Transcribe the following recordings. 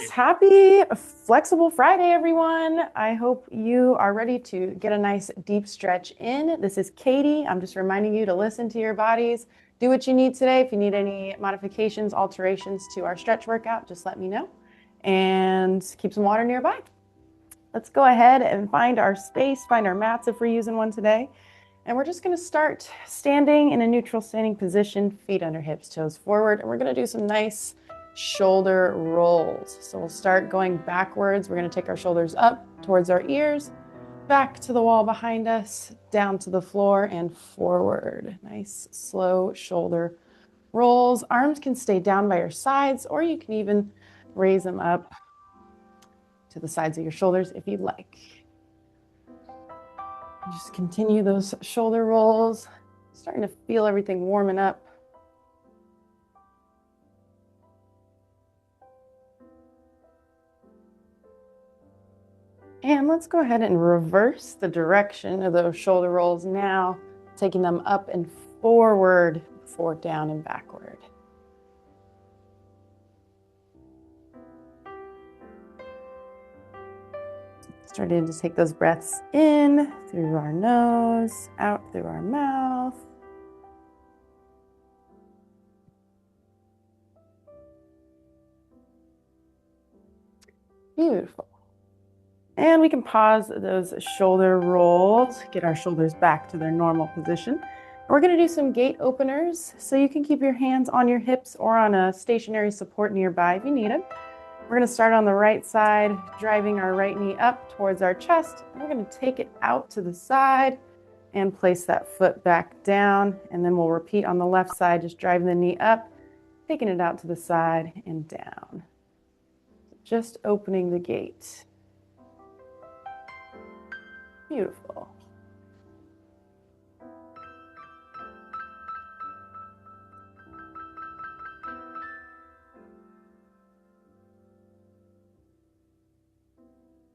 Yes, happy flexible Friday, everyone. I hope you are ready to get a nice deep stretch in. This is Katie. I'm just reminding you to listen to your bodies. Do what you need today. If you need any modifications, alterations to our stretch workout, just let me know. And keep some water nearby. Let's go ahead and find our space, find our mats if we're using one today. And we're just going to start standing in a neutral standing position, feet under hips, toes forward. And we're going to do some nice shoulder rolls. So we'll start going backwards. We're going to take our shoulders up towards our ears, back to the wall behind us, down to the floor and forward. Nice slow shoulder rolls. Arms can stay down by your sides, or you can even raise them up to the sides of your shoulders if you'd like. Just continue those shoulder rolls. Starting to feel everything warming up. And let's go ahead and reverse the direction of those shoulder rolls now, taking them up and forward before down and backward. Starting to take those breaths in through our nose, out through our mouth. Beautiful. And we can pause those shoulder rolls, get our shoulders back to their normal position. We're going to do some gate openers, so you can keep your hands on your hips or on a stationary support nearby if you need it. We're going to start on the right side, driving our right knee up towards our chest. We're going to take it out to the side and place that foot back down. And then we'll repeat on the left side, just driving the knee up, taking it out to the side and down. Just opening the gate. Beautiful.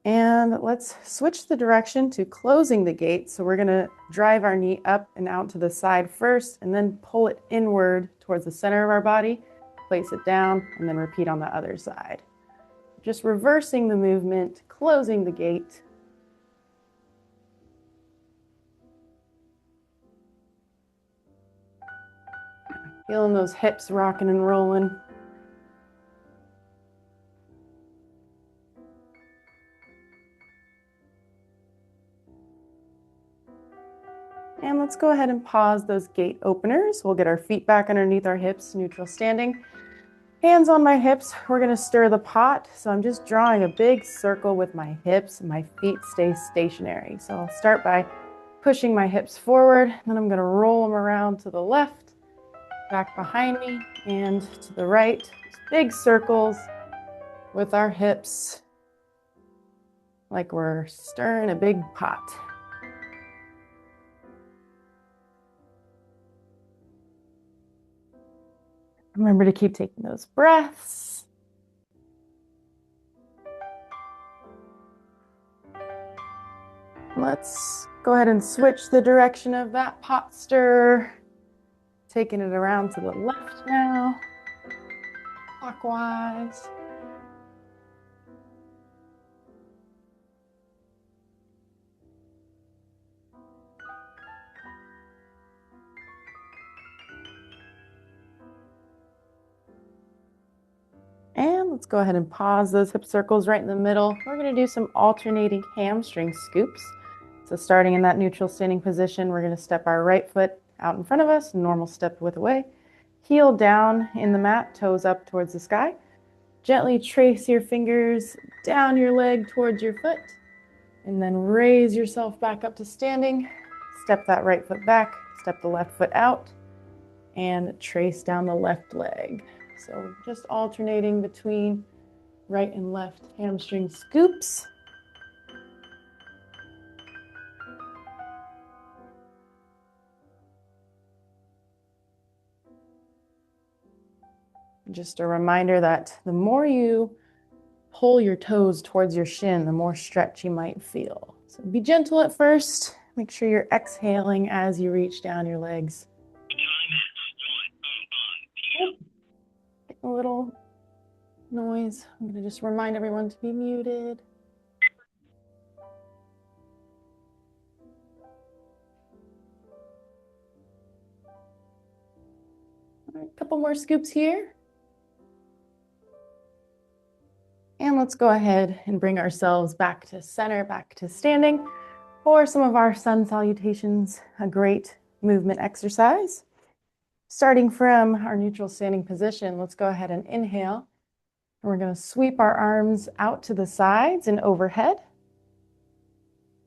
And let's switch the direction to closing the gate. So we're going to drive our knee up and out to the side first, and then pull it inward towards the center of our body, place it down, and then repeat on the other side. Just reversing the movement, closing the gate. Feeling those hips rocking and rolling. And let's go ahead and pause those gate openers. We'll get our feet back underneath our hips, neutral standing. Hands on my hips, we're going to stir the pot. So I'm just drawing a big circle with my hips, and my feet stay stationary. So I'll start by pushing my hips forward, then I'm going to roll them around to the left, back behind me, and to the right. Just big circles with our hips, like we're stirring a big pot. Remember to keep taking those breaths. Let's go ahead and switch the direction of that pot stir. Taking it around to the left now, clockwise. And let's go ahead and pause those hip circles right in the middle. We're going to do some alternating hamstring scoops. So starting in that neutral standing position, we're going to step our right foot out in front of us, normal step width away. Heel down in the mat, toes up towards the sky. Gently trace your fingers down your leg towards your foot, and then raise yourself back up to standing. Step that right foot back, step the left foot out, and trace down the left leg. So just alternating between right and left hamstring scoops. Just a reminder that the more you pull your toes towards your shin, the more stretch you might feel. So be gentle at first. Make sure you're exhaling as you reach down your legs. A little noise. I'm going to just remind everyone to be muted. All right, a couple more scoops here. And let's go ahead and bring ourselves back to center, back to standing for some of our sun salutations, a great movement exercise. Starting from our neutral standing position, let's go ahead and inhale. And we're going to sweep our arms out to the sides and overhead.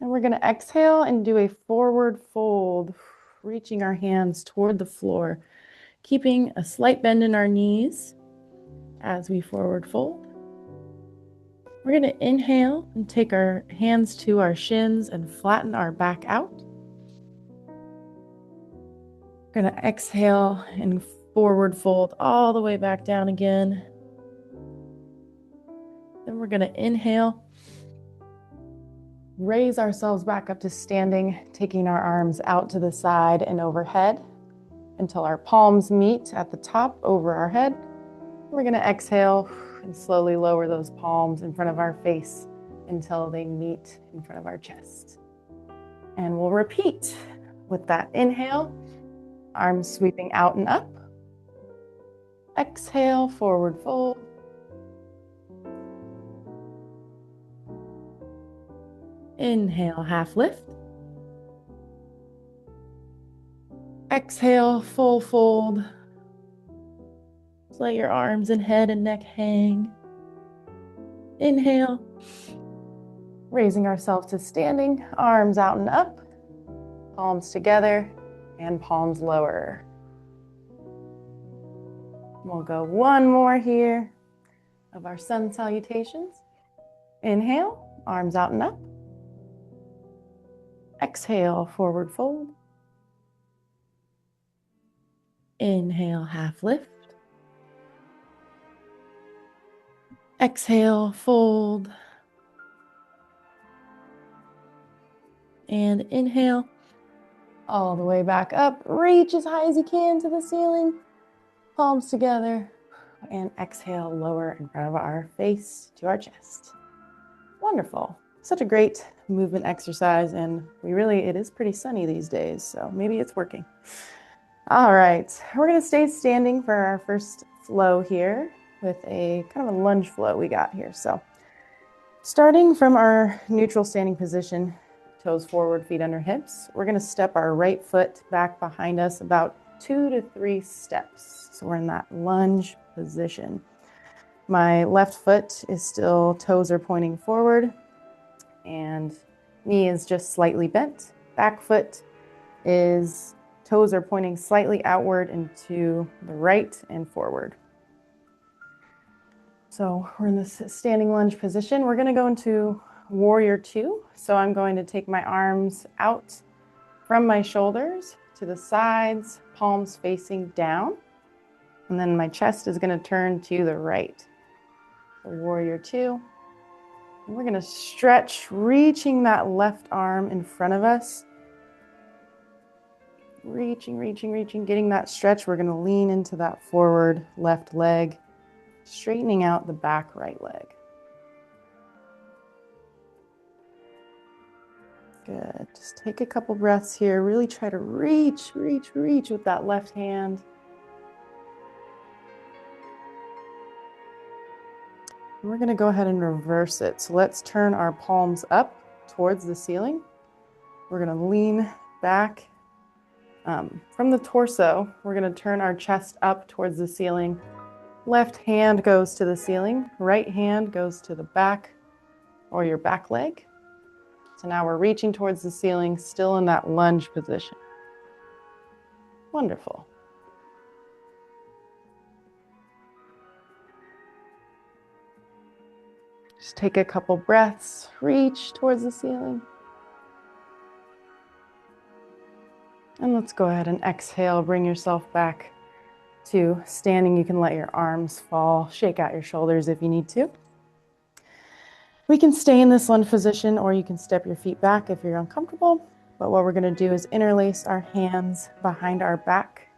And we're going to exhale and do a forward fold, reaching our hands toward the floor, keeping a slight bend in our knees as we forward fold. We're going to inhale and take our hands to our shins and flatten our back out. We're going to exhale and forward fold all the way back down again. Then we're going to inhale, raise ourselves back up to standing, taking our arms out to the side and overhead until our palms meet at the top over our head. We're going to exhale and slowly lower those palms in front of our face until they meet in front of our chest. And we'll repeat with that inhale, arms sweeping out and up. Exhale, forward fold. Inhale, half lift. Exhale, full fold. Just let your arms and head and neck hang. Inhale, raising ourselves to standing, arms out and up, palms together and palms lower. We'll go one more here of our sun salutations. Inhale, arms out and up. Exhale, forward fold. Inhale, half lift. Exhale, fold. And inhale, all the way back up. Reach as high as you can to the ceiling. Palms together. And exhale, lower in front of our face to our chest. Wonderful. Such a great movement exercise. And it is pretty sunny these days, so maybe it's working. All right, we're going to stay standing for our first flow here with a kind of a lunge flow we got here. So starting from our neutral standing position, toes forward, feet under hips, we're going to step our right foot back behind us about 2 to 3 steps. So we're in that lunge position. My left foot is still, toes are pointing forward and knee is just slightly bent. Back foot is, toes are pointing slightly outward and to the right and forward. So we're in this standing lunge position. We're going to go into warrior 2. So I'm going to take my arms out from my shoulders to the sides, palms facing down. And then my chest is going to turn to the right. So warrior 2. And we're going to stretch, reaching that left arm in front of us. Reaching, getting that stretch. We're going to lean into that forward left leg, straightening out the back right leg. Good. Just take a couple breaths here. Really try to reach with that left hand. And we're going to go ahead and reverse it. So let's turn our palms up towards the ceiling. We're going to lean back from the torso. We're going to turn our chest up towards the ceiling. Left hand goes to the ceiling. Right hand goes to the back or your back leg. So now we're reaching towards the ceiling, still in that lunge position. Wonderful. Just take a couple breaths, reach towards the ceiling. And let's go ahead and exhale, bring yourself back to standing. You can let your arms fall, shake out your shoulders if you need to. We can stay in this lunge position or you can step your feet back if you're uncomfortable. But what we're going to do is interlace our hands behind our back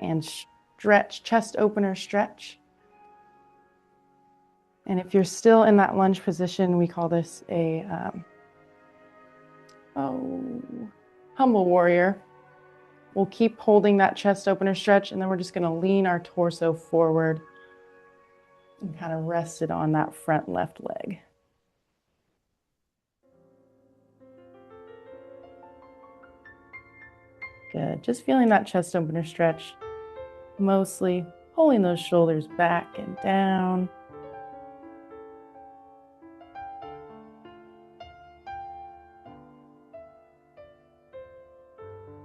and stretch, chest opener stretch. And if you're still in that lunge position, we call this a humble warrior. We'll keep holding that chest opener stretch, and then we're just going to lean our torso forward and kind of rest it on that front left leg. Good. Just feeling that chest opener stretch, mostly pulling those shoulders back and down.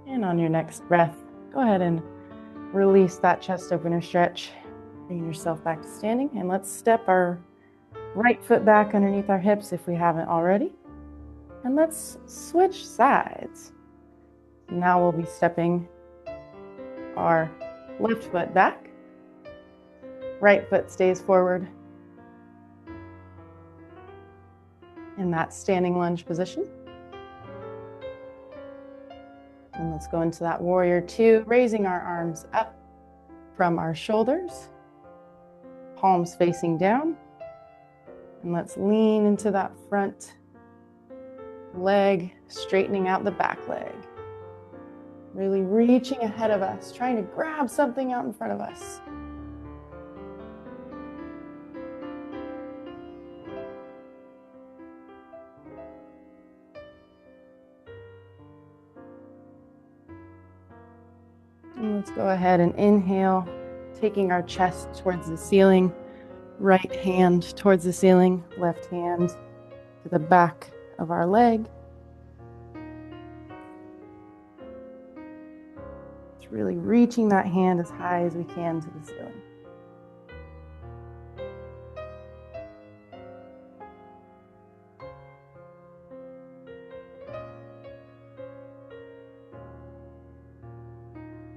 And on your next breath, go ahead and release that chest opener stretch. Bring yourself back to standing, and let's step our right foot back underneath our hips if we haven't already. And let's switch sides. Now we'll be stepping our left foot back. Right foot stays forward in that standing lunge position. And let's go into that warrior two, raising our arms up from our shoulders, palms facing down. And let's lean into that front leg, straightening out the back leg. Really reaching ahead of us, trying to grab something out in front of us. And let's go ahead and inhale, taking our chest towards the ceiling, right hand towards the ceiling, left hand to the back of our leg. It's really reaching that hand as high as we can to the ceiling.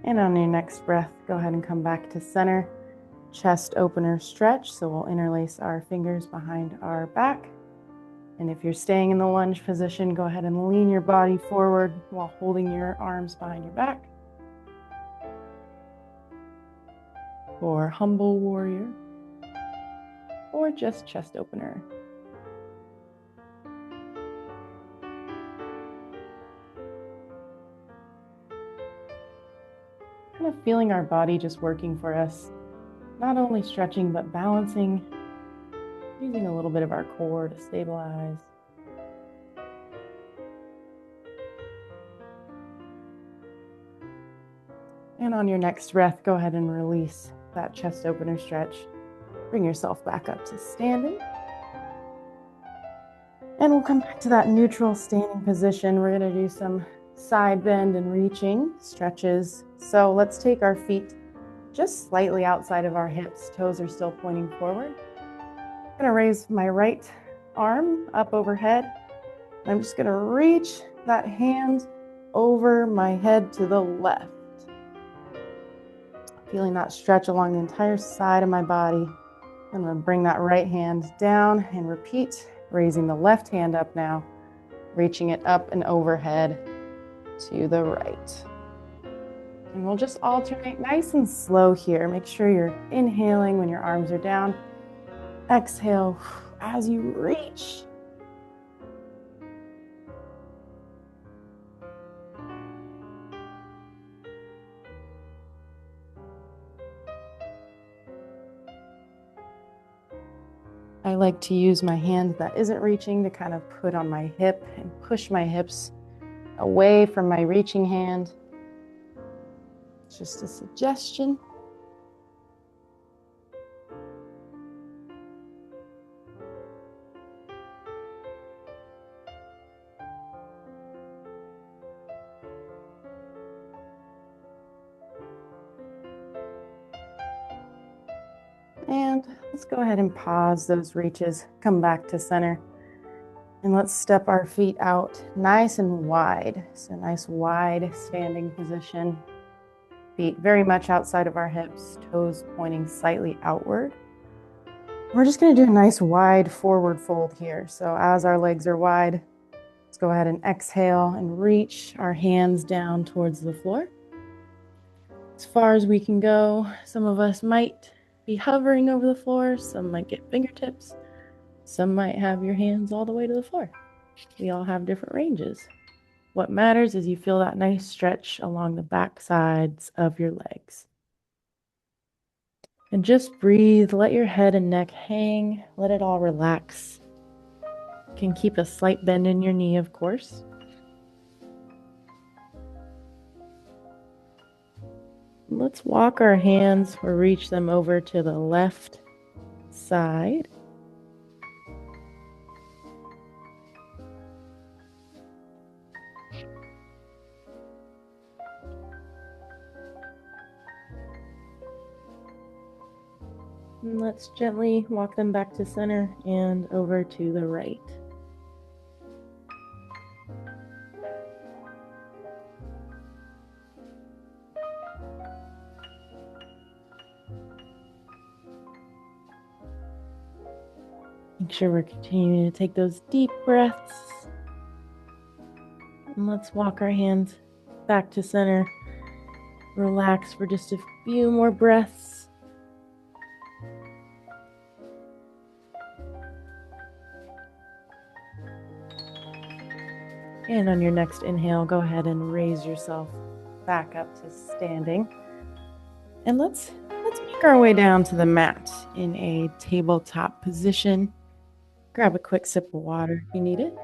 And on your next breath, go ahead and come back to center. Chest opener stretch. So we'll interlace our fingers behind our back. And if you're staying in the lunge position, go ahead and lean your body forward while holding your arms behind your back. Or humble warrior. Or just chest opener. Kind of feeling our body just working for us, not only stretching, but balancing, using a little bit of our core to stabilize. And on your next breath, go ahead and release that chest opener stretch. Bring yourself back up to standing. And we'll come back to that neutral standing position. We're going to do some side bend and reaching stretches. So let's take our feet just slightly outside of our hips. Toes are still pointing forward. I'm going to raise my right arm up overhead. I'm just going to reach that hand over my head to the left. Feeling that stretch along the entire side of my body. I'm going to bring that right hand down and repeat, raising the left hand up now, reaching it up and overhead to the right. And we'll just alternate nice and slow here. Make sure you're inhaling when your arms are down. Exhale as you reach. I like to use my hand that isn't reaching to kind of put on my hip and push my hips away from my reaching hand. It's just a suggestion. And let's go ahead and pause those reaches, come back to center, and let's step our feet out nice and wide. So nice wide standing position. Feet very much outside of our hips, toes pointing slightly outward. We're just going to do a nice wide forward fold here. So as our legs are wide, let's go ahead and exhale and reach our hands down towards the floor. As far as we can go, some of us might be hovering over the floor. Some might get fingertips. Some might have your hands all the way to the floor. We all have different ranges. What matters is you feel that nice stretch along the back sides of your legs. And just breathe, let your head and neck hang, let it all relax. You can keep a slight bend in your knee, of course. Let's walk our hands or reach them over to the left side. And let's gently walk them back to center and over to the right. Make sure we're continuing to take those deep breaths. And let's walk our hands back to center. Relax for just a few more breaths. And on your next inhale, go ahead and raise yourself back up to standing. And let's make our way down to the mat in a tabletop position. Grab a quick sip of water if you need it.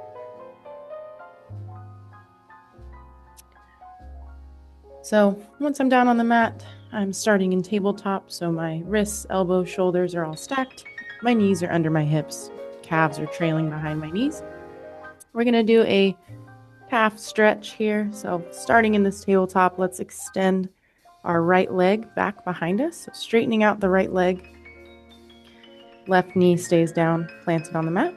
So once I'm down on the mat, I'm starting in tabletop, so my wrists, elbows, shoulders are all stacked. My knees are under my hips, calves are trailing behind my knees. We're gonna do a calf stretch here. So starting in this tabletop, let's extend our right leg back behind us. So straightening out the right leg. Left knee stays down, planted on the mat.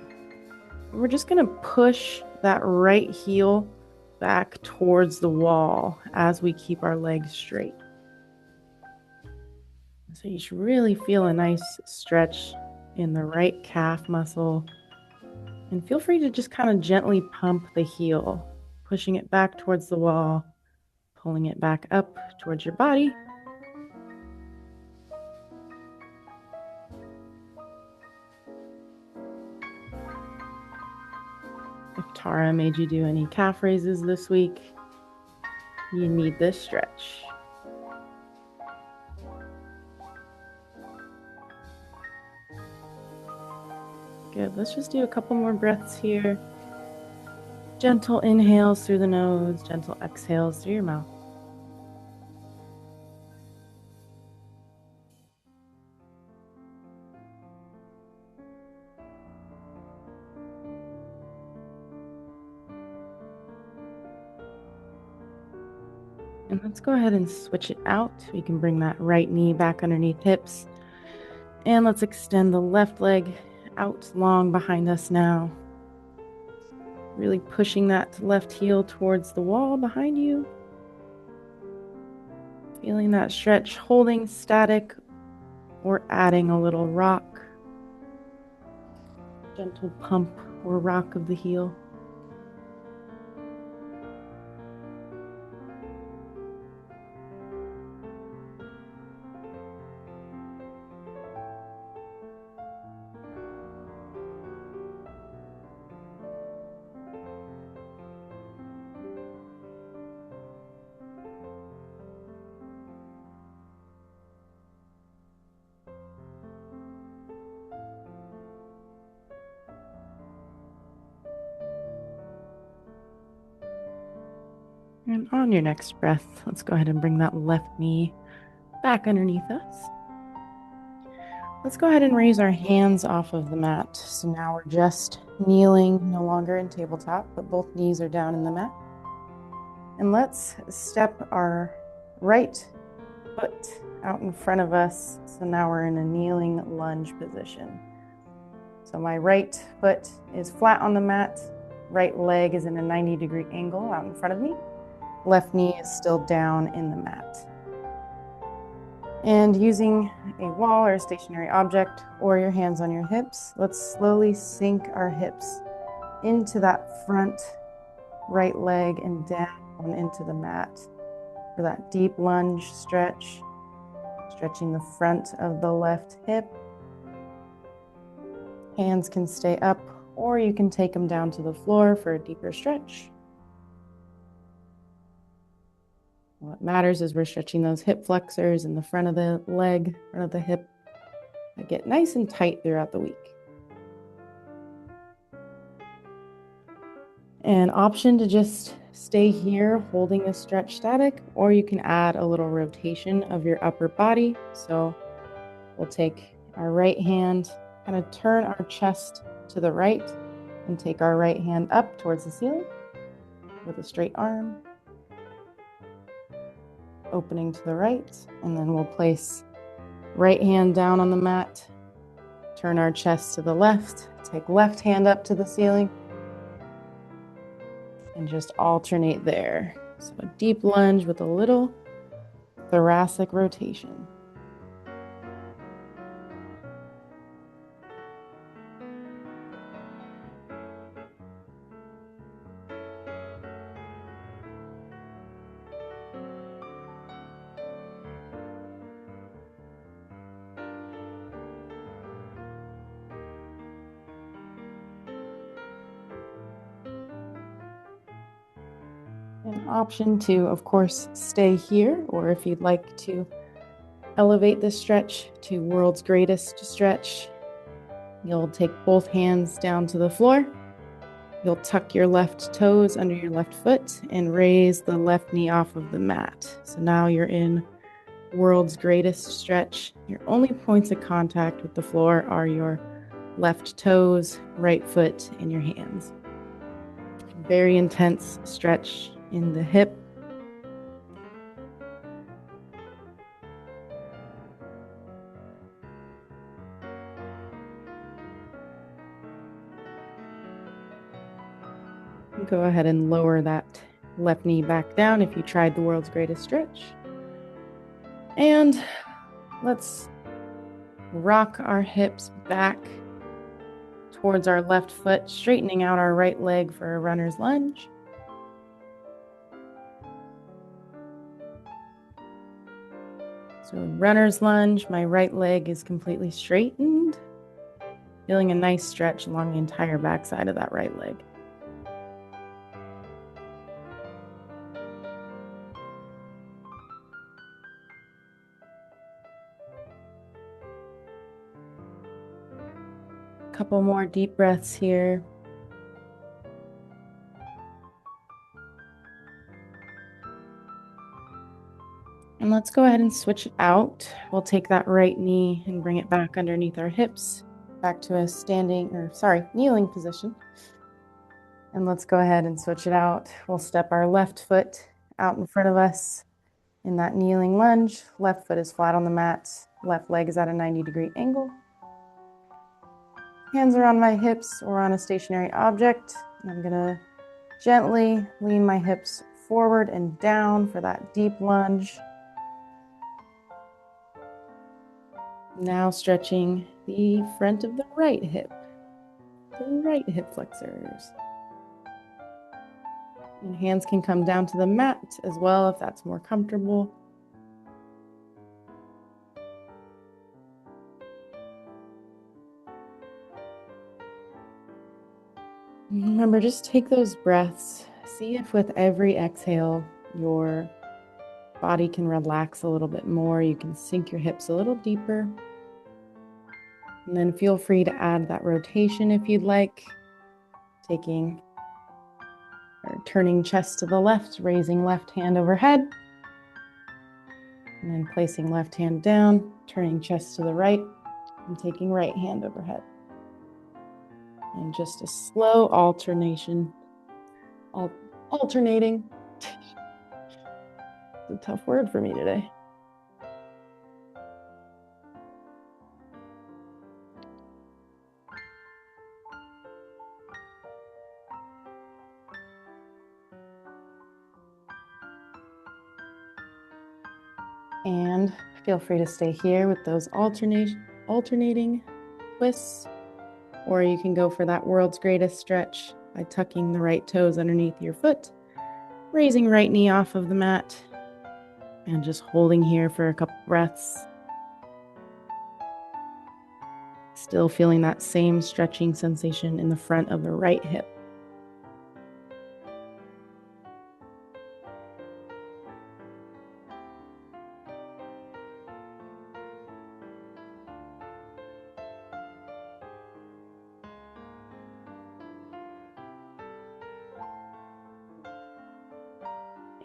We're just gonna push that right heel back towards the wall as we keep our legs straight. So you should really feel a nice stretch in the right calf muscle. And feel free to just kind of gently pump the heel, pushing it back towards the wall, pulling it back up towards your body. If Tara made you do any calf raises this week, you need this stretch. Good. Let's just do a couple more breaths here. Gentle inhales through the nose, gentle exhales through your mouth. And let's go ahead and switch it out. We can bring that right knee back underneath hips. And let's extend the left leg out long behind us now. Really pushing that left heel towards the wall behind you. Feeling that stretch, holding static or adding a little rock. Gentle pump or rock of the heel. And on your next breath, let's go ahead and bring that left knee back underneath us. Let's go ahead and raise our hands off of the mat. So now we're just kneeling, no longer in tabletop, but both knees are down in the mat. And let's step our right foot out in front of us. So now we're in a kneeling lunge position. So my right foot is flat on the mat. Right leg is in a 90-degree angle out in front of me. Left knee is still down in the mat. And using a wall or a stationary object or your hands on your hips, let's slowly sink our hips into that front right leg and down into the mat for that deep lunge stretch. stretching the front of the left hip. Hands can stay up, or you can take them down to the floor for a deeper stretch. What matters is we're stretching those hip flexors in the front of the leg, front of the hip, that get nice and tight throughout the week. An option to just stay here holding the stretch static, or you can add a little rotation of your upper body. So we'll take our right hand, kind of turn our chest to the right, and take our right hand up towards the ceiling with a straight arm, opening to the right, and then we'll place right hand down on the mat, turn our chest to the left, take left hand up to the ceiling, and just alternate there. So a deep lunge with a little thoracic rotation. An option to, of course, stay here, or if you'd like to elevate this stretch to world's greatest stretch, you'll take both hands down to the floor. You'll tuck your left toes under your left foot and raise the left knee off of the mat. So now you're in world's greatest stretch. Your only points of contact with the floor are your left toes, right foot, and your hands. Very intense stretch in the hip. Go ahead and lower that left knee back down if you tried the world's greatest stretch. And let's rock our hips back towards our left foot, straightening out our right leg for a runner's lunge. So runner's lunge, my right leg is completely straightened, feeling a nice stretch along the entire backside of that right leg. Couple more deep breaths here. And let's go ahead and switch it out. We'll take that right knee and bring it back underneath our hips, back to a kneeling position. And let's go ahead and switch it out. We'll step our left foot out in front of us in that kneeling lunge. Left foot is flat on the mat. Left leg is at a 90-degree angle. Hands are on my hips or on a stationary object. And I'm gonna gently lean my hips forward and down for that deep lunge. Now stretching the front of the right hip flexors. And hands can come down to the mat as well if that's more comfortable. Remember, just take those breaths. See if with every exhale, your body can relax a little bit more. You can sink your hips a little deeper. And then feel free to add that rotation if you'd like. Taking or turning chest to the left, raising left hand overhead. And then placing left hand down, turning chest to the right, and taking right hand overhead. And just a slow alternating. It's a tough word for me today. And feel free to stay here with those alternating twists, or you can go for that world's greatest stretch by tucking the right toes underneath your foot, raising right knee off of the mat, and just holding here for a couple breaths. Still feeling that same stretching sensation in the front of the right hip.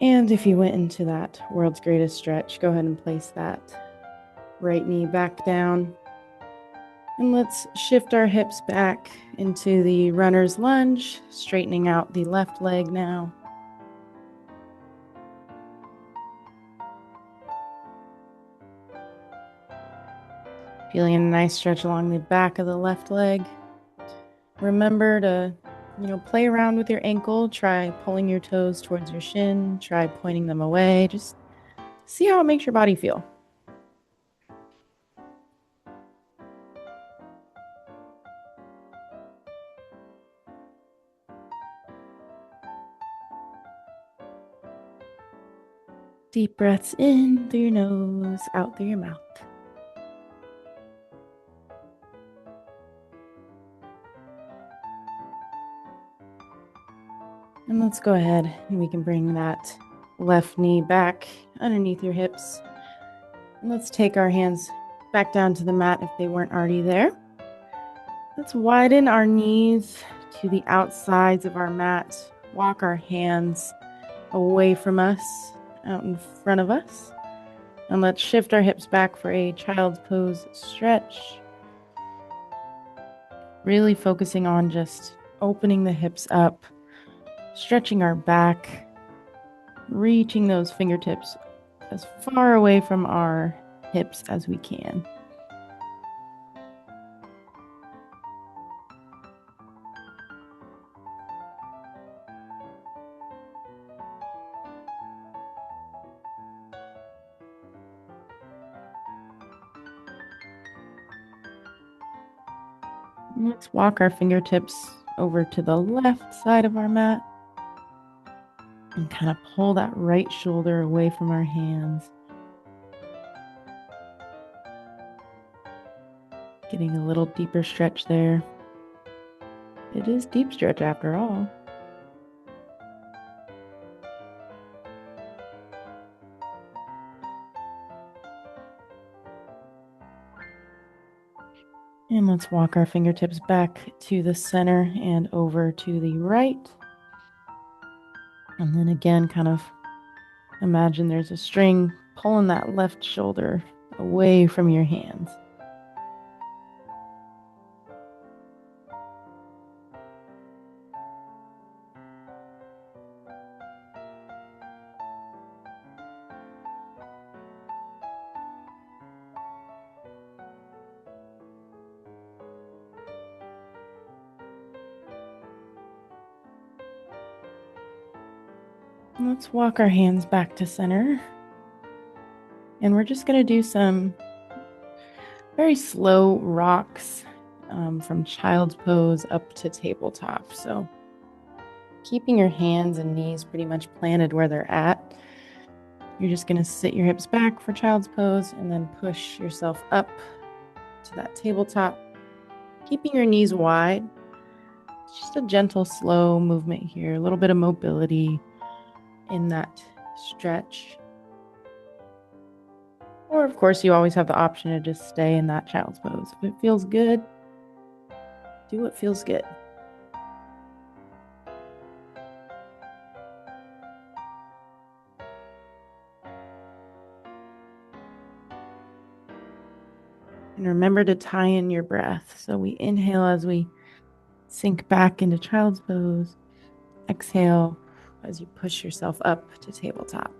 And if you went into that world's greatest stretch, go ahead and place that right knee back down. And let's shift our hips back into the runner's lunge, straightening out the left leg now. Feeling a nice stretch along the back of the left leg. Remember to, play around with your ankle. Try pulling your toes towards your shin. Try pointing them away. Just see how it makes your body feel. Deep breaths in through your nose, out through your mouth. And let's go ahead and we can bring that left knee back underneath your hips. And let's take our hands back down to the mat if they weren't already there. Let's widen our knees to the outsides of our mat. Walk our hands away from us, out in front of us. And let's shift our hips back for a child's pose stretch. Really focusing on just opening the hips up, stretching our back, reaching those fingertips as far away from our hips as we can. Let's walk our fingertips over to the left side of our mat and kind of pull that right shoulder away from our hands. Getting a little deeper stretch there. It is deep stretch after all. And let's walk our fingertips back to the center and over to the right. And then again, kind of imagine there's a string pulling that left shoulder away from your hands. Let's walk our hands back to center. And we're just going to do some very slow rocks from child's pose up to tabletop. So keeping your hands and knees pretty much planted where they're at. You're just going to sit your hips back for child's pose and then push yourself up to that tabletop. Keeping your knees wide. It's just a gentle, slow movement here. A little bit of mobility in that stretch. Or, of course, you always have the option to just stay in that child's pose. If it feels good, do what feels good. And remember to tie in your breath. So we inhale as we sink back into child's pose. Exhale as you push yourself up to tabletop.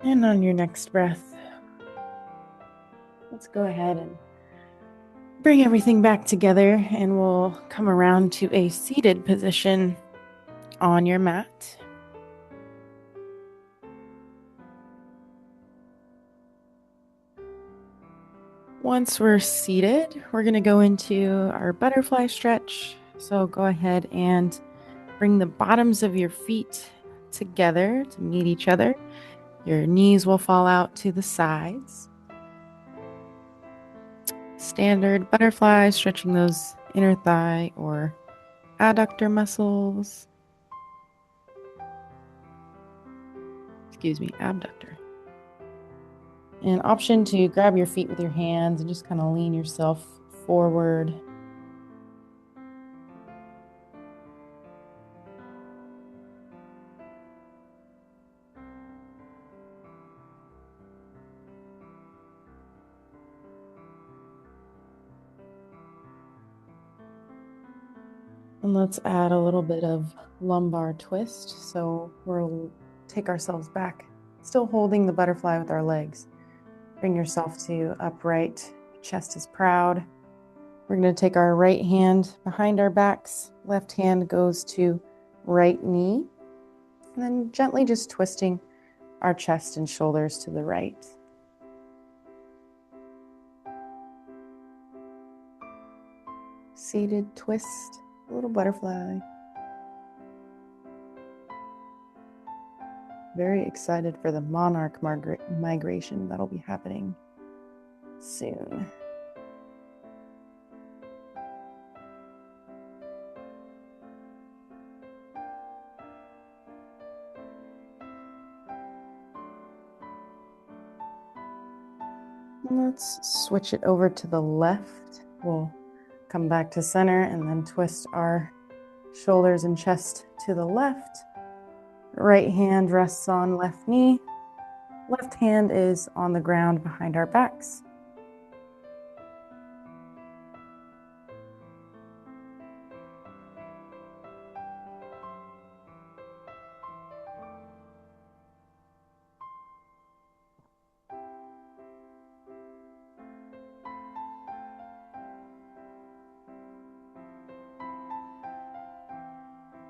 And on your next breath, let's go ahead and bring everything back together, and we'll come around to a seated position on your mat. Once we're seated, we're going to go into our butterfly stretch. So go ahead and bring the bottoms of your feet together to meet each other. Your knees will fall out to the sides. Standard butterfly, stretching those inner thigh or adductor muscles. Excuse me, abductor. An option to grab your feet with your hands and just kind of lean yourself forward. And let's add a little bit of lumbar twist. So we'll take ourselves back, still holding the butterfly with our legs. Bring yourself to upright, chest is proud. We're going to take our right hand behind our backs, left hand goes to right knee, and then gently just twisting our chest and shoulders to the right. Seated twist, a little butterfly. Very excited for the monarch migration that'll be happening soon. Let's switch it over to the left. We'll come back to center and then twist our shoulders and chest to the left. Right hand rests on left knee. Left hand is on the ground behind our backs.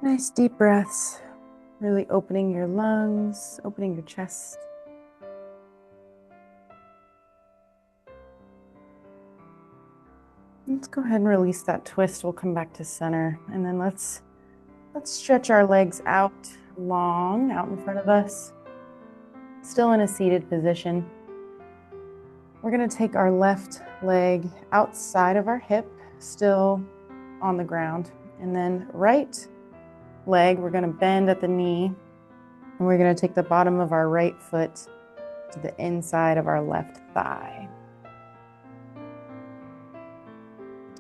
Nice deep breaths, really opening your lungs, opening your chest. Let's go ahead and release that twist. We'll come back to center, and then let's stretch our legs out long, out in front of us, still in a seated position. We're going to take our left leg outside of our hip, still on the ground, and then right leg, we're going to bend at the knee, and we're going to take the bottom of our right foot to the inside of our left thigh.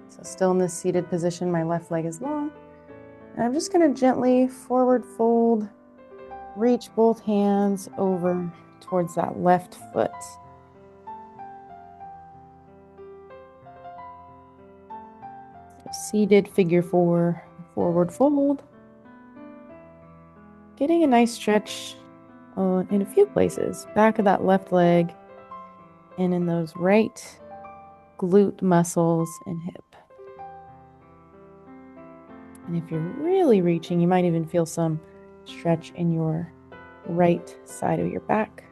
So still in this seated position, my left leg is long, and I'm just going to gently forward fold, reach both hands over towards that left foot. Seated figure four, forward fold. Getting a nice stretch in a few places. Back of that left leg and in those right glute muscles and hip. And if you're really reaching, you might even feel some stretch in your right side of your back.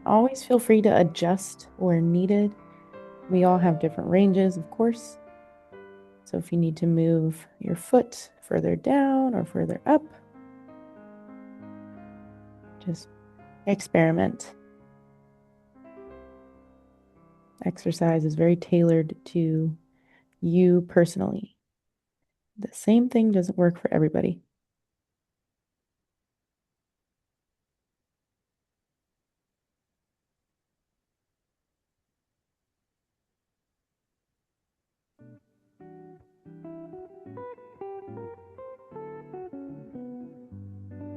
Always feel free to adjust where needed. We all have different ranges, of course. So if you need to move your foot further down or further up, just experiment. Exercise is very tailored to you personally. The same thing doesn't work for everybody.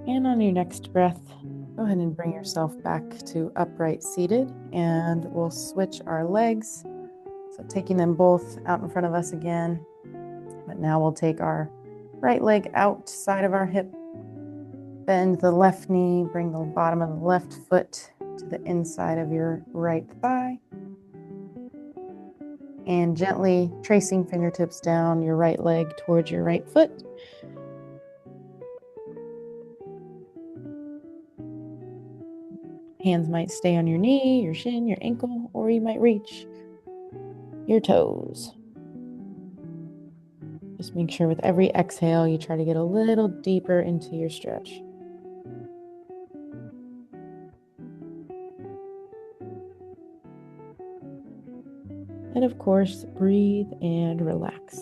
And on your next breath, go ahead and bring yourself back to upright seated, and we'll switch our legs. So taking them both out in front of us again, but now we'll take our right leg outside of our hip, bend the left knee, bring the bottom of the left foot to the inside of your right thigh, and gently tracing fingertips down your right leg towards your right foot. Hands might stay on your knee, your shin, your ankle, or you might reach your toes. Just make sure with every exhale, you try to get a little deeper into your stretch. And of course, breathe and relax.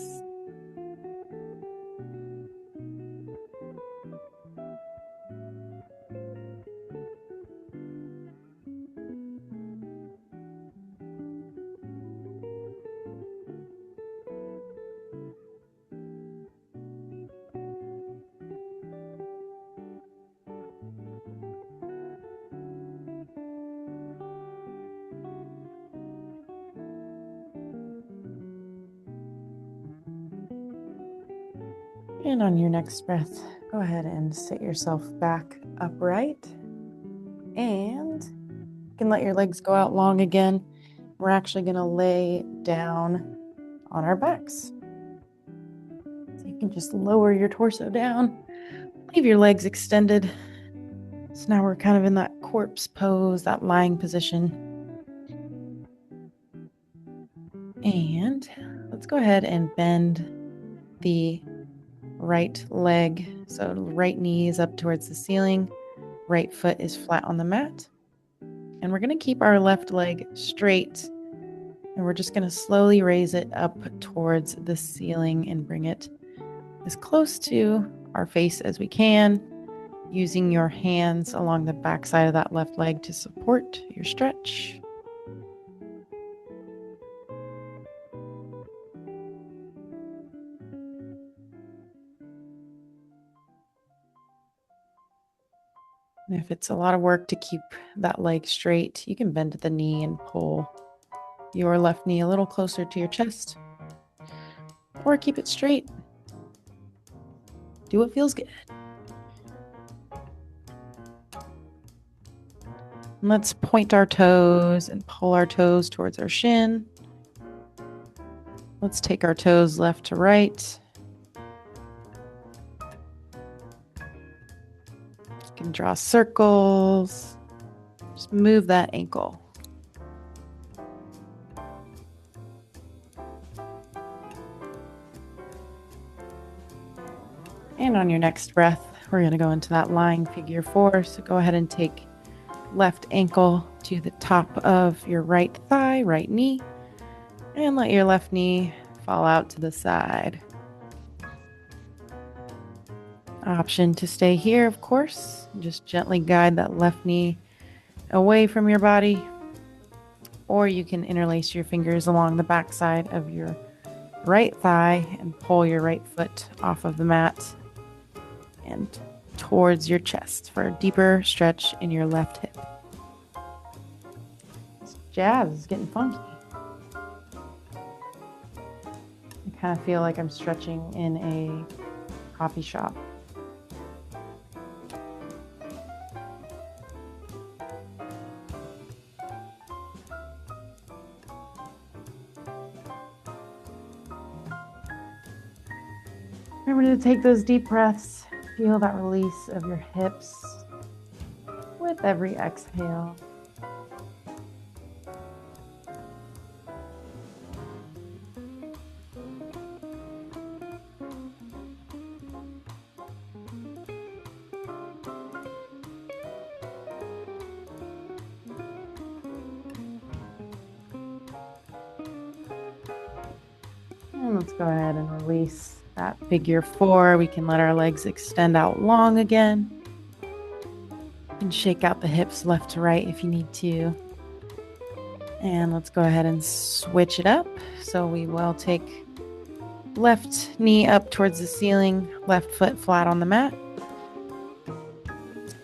And on your next breath, go ahead and sit yourself back upright. And you can let your legs go out long again. We're actually going to lay down on our backs. So you can just lower your torso down, leave your legs extended. So now we're kind of in that corpse pose, that lying position. And let's go ahead and bend the right leg. So right knee is up towards the ceiling, right foot is flat on the mat. And we're going to keep our left leg straight. And we're just going to slowly raise it up towards the ceiling and bring it as close to our face as we can, using your hands along the back side of that left leg to support your stretch. And if it's a lot of work to keep that leg straight, you can bend at the knee and pull your left knee a little closer to your chest, or keep it straight. Do what feels good. And let's point our toes and pull our toes towards our shin. Let's take our toes left to right. You can draw circles. Just move that ankle. And on your next breath, we're going to go into that lying figure 4. So go ahead and take left ankle to the top of your right thigh, right knee, and let your left knee fall out to the side. Option to stay here, of course. Just gently guide that left knee away from your body, or you can interlace your fingers along the back side of your right thigh and pull your right foot off of the mat and towards your chest for a deeper stretch in your left hip. This jazz is getting funky. I kind of feel like I'm stretching in a coffee shop. Remember to take those deep breaths. Feel that release of your hips with every exhale. And let's go ahead and release that figure 4. We can let our legs extend out long again. You can shake out the hips left to right if you need to. And let's go ahead and switch it up. So we will take left knee up towards the ceiling, left foot flat on the mat.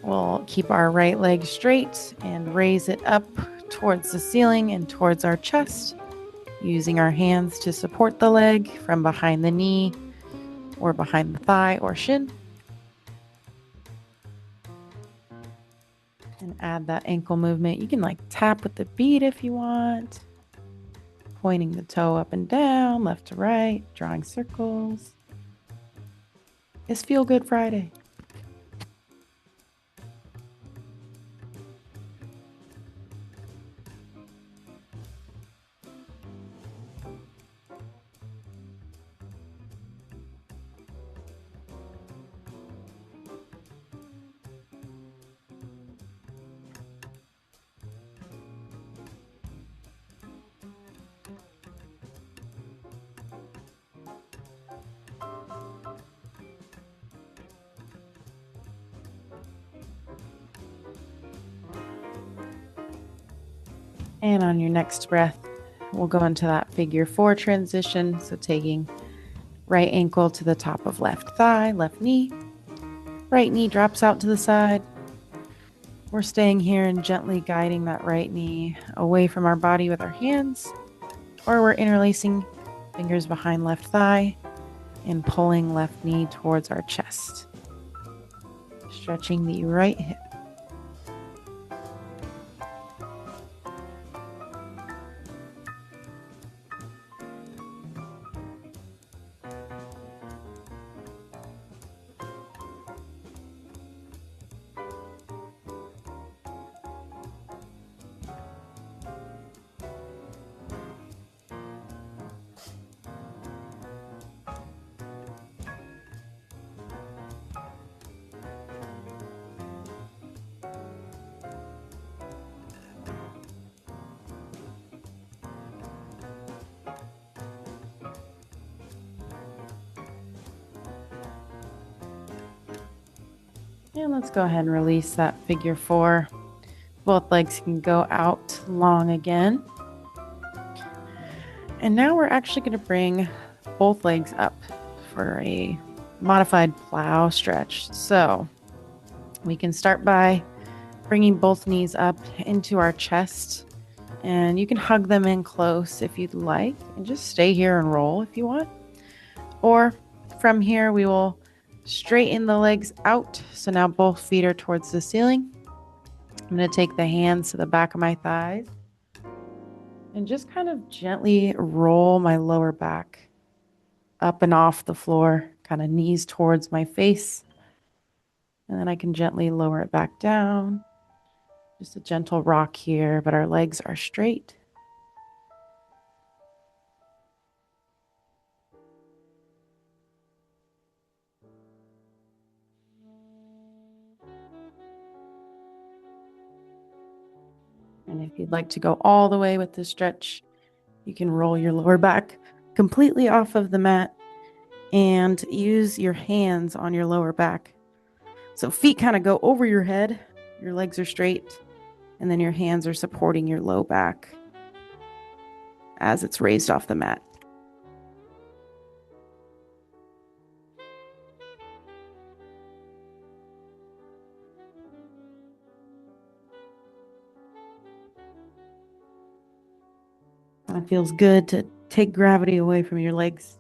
We'll keep our right leg straight and raise it up towards the ceiling and towards our chest, using our hands to support the leg from behind the knee or behind the thigh or shin. And add that ankle movement. You can like tap with the beat if you want. Pointing the toe up and down, left to right, drawing circles. It's Feel Good Friday. And on your next breath, we'll go into that figure 4 transition. So taking right ankle to the top of left thigh, left knee. Right knee drops out to the side. We're staying here and gently guiding that right knee away from our body with our hands, or we're interlacing fingers behind left thigh and pulling left knee towards our chest. Stretching the right hip. And let's go ahead and release that figure 4. Both legs can go out long again. And now we're actually going to bring both legs up for a modified plow stretch. So we can start by bringing both knees up into our chest, and you can hug them in close if you'd like, and just stay here and roll if you want. Or from here, we will straighten the legs out. So now both feet are towards the ceiling. I'm going to take the hands to the back of my thighs and just kind of gently roll my lower back up and off the floor, kind of knees towards my face. And then I can gently lower it back down. Just a gentle rock here, but our legs are straight. And if you'd like to go all the way with this stretch, you can roll your lower back completely off of the mat and use your hands on your lower back. So feet kind of go over your head, your legs are straight, and then your hands are supporting your low back as it's raised off the mat. It feels good to take gravity away from your legs.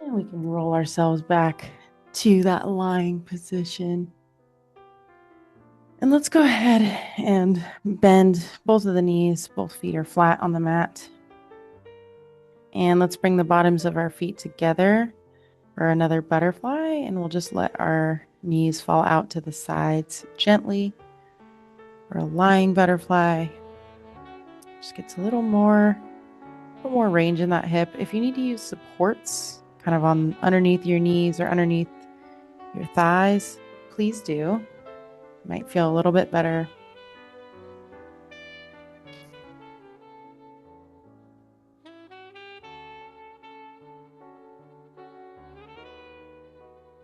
And we can roll ourselves back to that lying position. And let's go ahead and bend both of the knees. Both feet are flat on the mat. And let's bring the bottoms of our feet together for another butterfly. And we'll just let our knees fall out to the sides gently for a lying butterfly. Just gets a little more range in that hip. If you need to use supports kind of on underneath your knees or underneath your thighs, please do. It might feel a little bit better.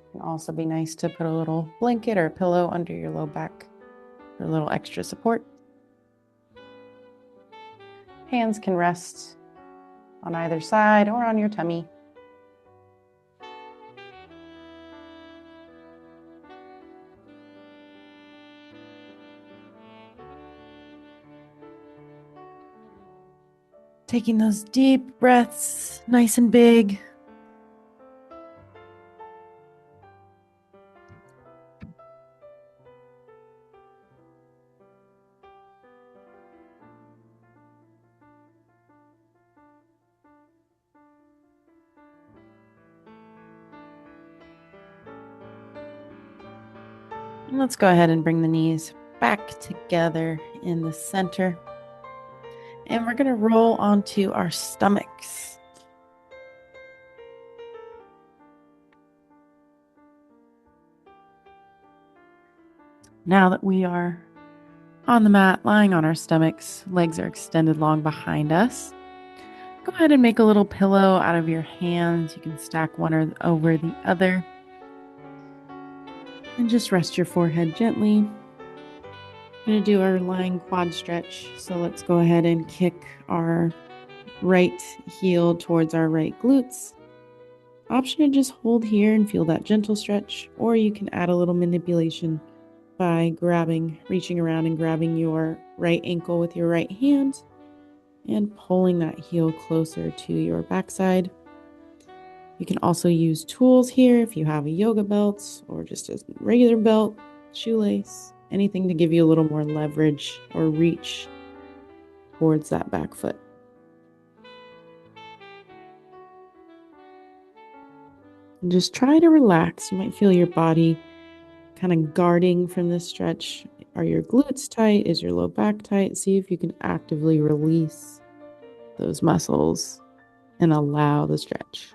It can also be nice to put a little blanket or pillow under your low back for a little extra support. Hands can rest on either side or on your tummy. Taking those deep breaths, nice and big. And let's go ahead and bring the knees back together in the center. And we're going to roll onto our stomachs. Now that we are On the mat, lying on our stomachs, legs are extended long behind us. Go ahead and make a little pillow out of your hands. You can stack one over the other. And just rest your forehead gently. We're going to do our lying quad stretch. So let's go ahead and kick our right heel towards our right glutes. Option to just hold here and feel that gentle stretch, or you can add a little manipulation by reaching around and grabbing your right ankle with your right hand and pulling that heel closer to your backside. You can also use tools here if you have a yoga belt or just a regular belt, shoelace, anything to give you a little more leverage or reach towards that back foot. And just try to relax. You might feel your body kind of guarding from this stretch. Are your glutes tight? Is your low back tight? See if you can actively release those muscles and allow the stretch.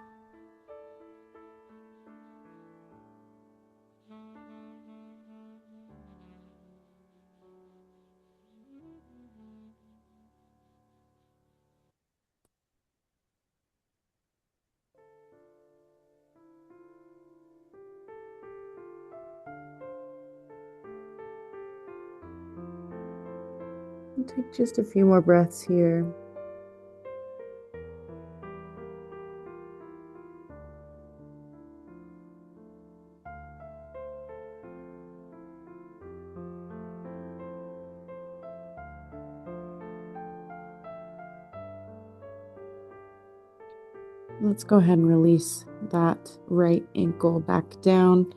And take just a few more breaths here. Let's go ahead and release that right ankle back down.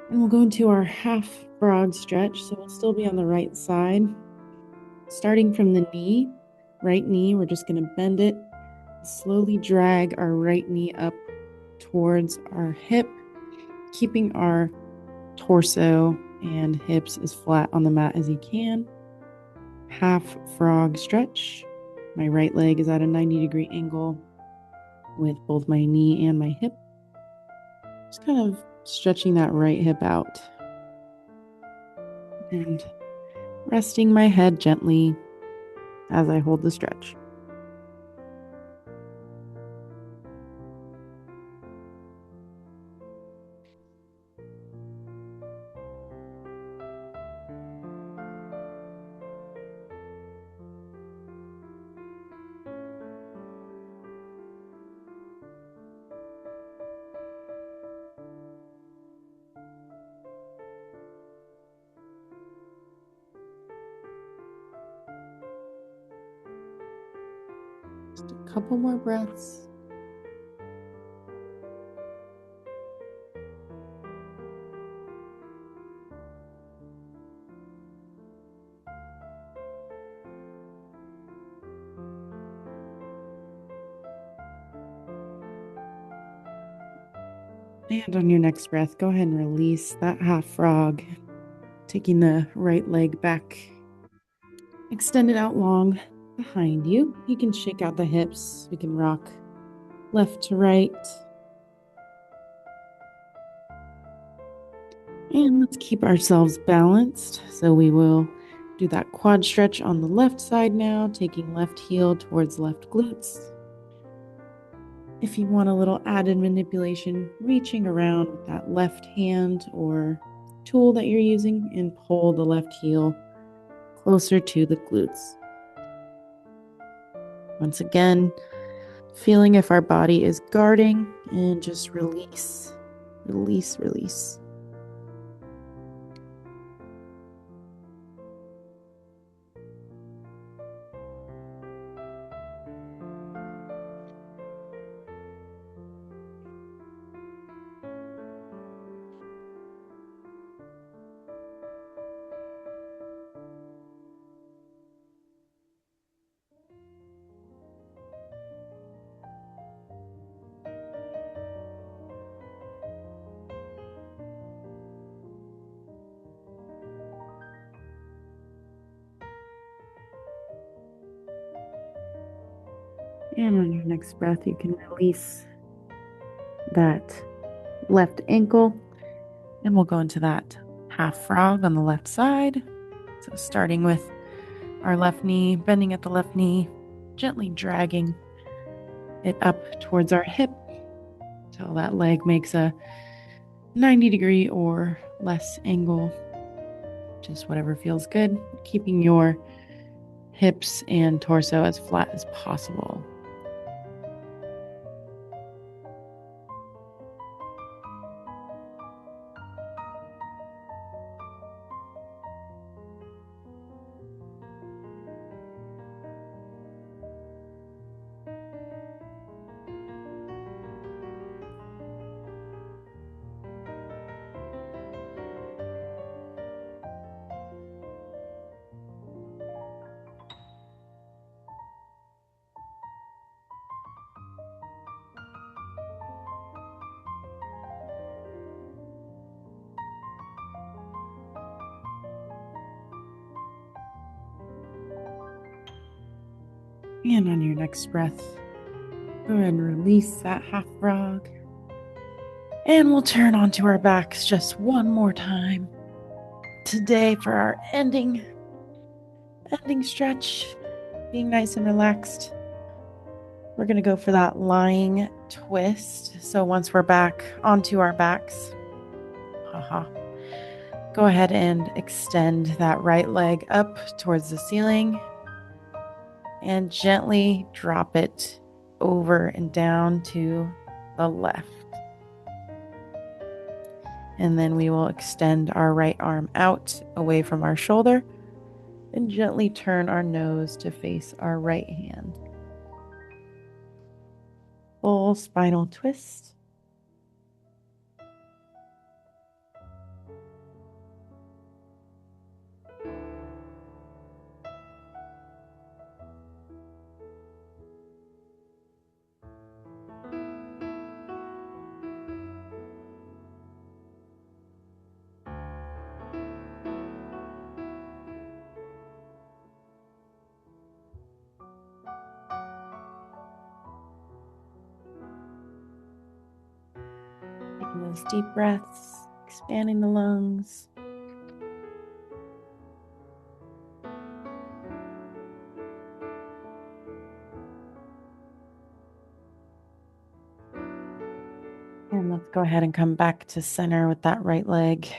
And we'll go into our half frog stretch. So we'll still be on the right side. Starting from the knee, right knee, we're just going to bend it. Slowly drag our right knee up towards our hip, keeping our torso and hips as flat on the mat as you can. Half frog stretch. My right leg is at a 90-degree angle with both my knee and my hip. Just kind of stretching that right hip out. And resting my head gently as I hold the stretch. Just a couple more breaths. And on your next breath, go ahead and release that half frog, taking the right leg back, extend it out long behind you. You can shake out the hips. We can rock left to right. And let's keep ourselves balanced. So we will do that quad stretch on the left side now, taking left heel towards left glutes. If you want a little added manipulation, reaching around with that left hand or tool that you're using and pull the left heel closer to the glutes. Once again, feeling if our body is guarding and just release, release, release. And on your next breath, you can release that left ankle. And we'll go into that half frog on the left side. So starting with our left knee, bending at the left knee, gently dragging it up towards our hip till that leg makes a 90-degree or less angle, just whatever feels good, keeping your hips and torso as flat as possible. And on your next breath, go ahead and release that half frog. And we'll turn onto our backs just one more time today for our ending stretch, being nice and relaxed. We're going to go for that lying twist. So once we're back onto our backs, go ahead and extend that right leg up towards the ceiling and gently drop it over and down to the left. And then we will extend our right arm out away from our shoulder and gently turn our nose to face our right hand. Full spinal twist. Taking those deep breaths, expanding the lungs. And let's go ahead and come back to center with that right leg.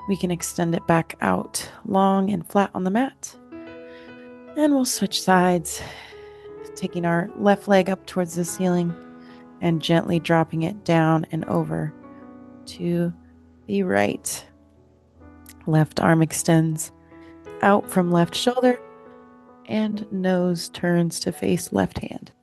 We can extend it back out long and flat on the mat. And we'll switch sides, taking our left leg up towards the ceiling and gently dropping it down and over to the right. Left arm extends out from left shoulder and nose turns to face left hand.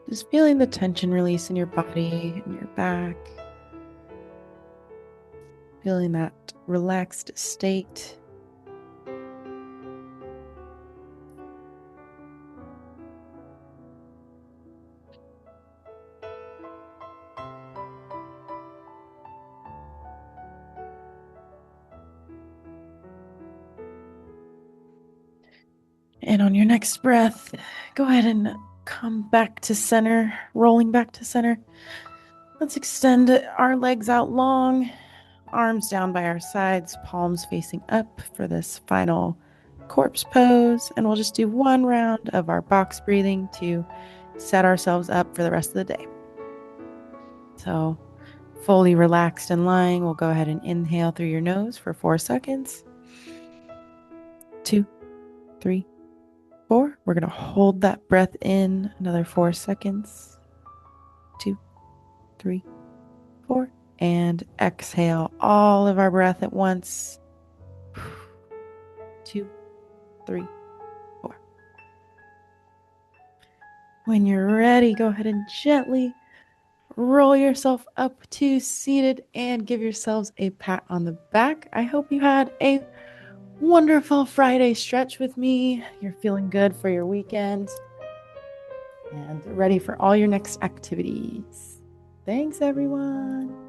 Just feeling the tension release in your body and your back. Feeling that relaxed state. And on your next breath, go ahead and come back to center, rolling back to center. Let's extend our legs out long, arms down by our sides, palms facing up for this final corpse pose. And we'll just do one round of our box breathing to set ourselves up for the rest of the day. So fully relaxed and lying, we'll go ahead and inhale through your nose for 4 seconds. 2, 3, 4. We're going to hold that breath in another 4 seconds. 2, 3, 4. And exhale all of our breath at once. 2, 3, 4. When you're ready, go ahead and gently roll yourself up to seated and give yourselves a pat on the back. I hope you had a wonderful Friday stretch with me. You're feeling good for your weekend and ready for all your next activities. Thanks, everyone.